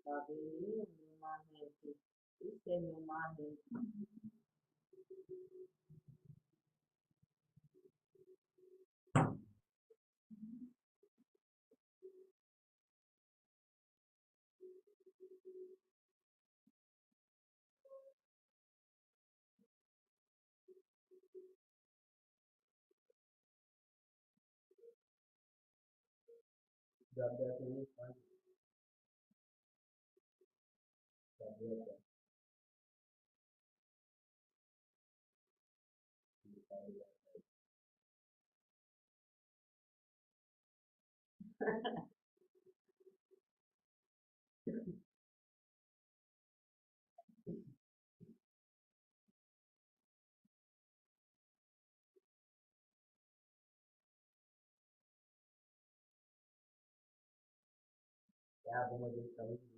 Cabelo numa rede, isso é numa rede. Gabriel telefone, Gabriel é a bomba dele, tá muito